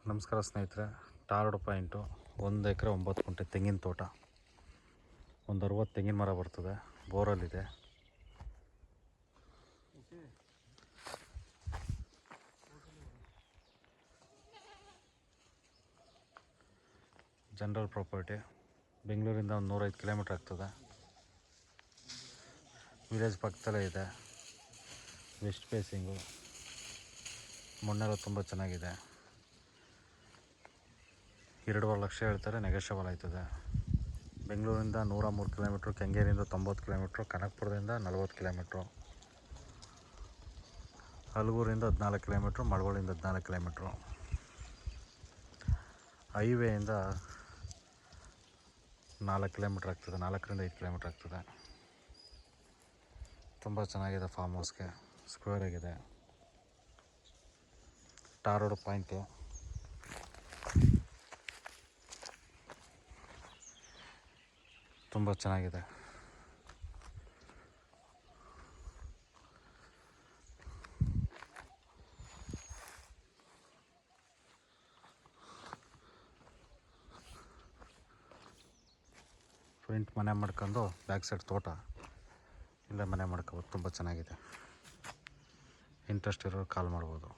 ನಮಸ್ಕಾರ ಸ್ನೇಹಿತರೆ. ಟಾರ್ಡ್ ಪಾಯಿಂಟು 1 ಎಕರೆ 9 ಗುಂಟೆ ತೆಂಗಿನ ತೋಟ, ಒಂದು 60 ತೆಂಗಿನ ಮರ ಬರ್ತದೆ. ಬೋರಲ್ಲಿದೆ. General property. ಬೆಂಗಳೂರಿಂದ ಒಂದು 105 ಕಿಲೋಮೀಟ್ರ್ ಆಗ್ತದೆ. ವಿಲೇಜ್ ಪಕ್ಕದಲ್ಲೇ ಇದೆ. West facing. ಮಣ್ಣೆಲ್ಲ ತುಂಬ ಚೆನ್ನಾಗಿದೆ. 2.5 ಲಕ್ಷ ಹೇಳ್ತಾರೆ, ನೆಗೋಷಿಯಬಲ್ ಆಯ್ತದೆ. ಬೆಂಗಳೂರಿಂದ 103 ಕಿಲೋಮೀಟ್ರು, ಕೆಂಗೇರಿಯಿಂದ 90 ಕಿಲೋಮೀಟ್ರು, ಕನಕಪುರದಿಂದ 40 ಕಿಲೋಮೀಟ್ರು, ಹಲಗೂರಿಂದ 14 ಕಿಲೋಮೀಟ್ರು, ಮಳವಳ್ಳಿಯಿಂದ 14 ಕಿಲೋಮೀಟ್ರು, ಹೈವೇಯಿಂದ 4 ಕಿಲೋಮೀಟ್ರ್ ಆಗ್ತದೆ. 4ರಿಂದ 5 ಕಿಲೋಮೀಟ್ರ್ ಆಗ್ತದೆ. ತುಂಬ ಚೆನ್ನಾಗಿದೆ. ಫಾರ್ಮ್ ಹೌಸ್ಗೆ ಸ್ಕ್ವೇರ್ ಆಗಿದೆ. Tar road point. ತುಂಬ ಚೆನ್ನಾಗಿದೆ. ಫ್ರಂಟ್ ಮನೆ ಮಾಡ್ಕೊಂಡು ಬ್ಯಾಕ್ ಸೈಡ್ ತೋಟ, ಇಲ್ಲೇ ಮನೆ ಮಾಡ್ಕೋಬೋದು. ತುಂಬ ಚೆನ್ನಾಗಿದೆ. ಇಂಟ್ರೆಸ್ಟ್ ಇರೋರು ಕಾಲ್ ಮಾಡ್ಬೋದು.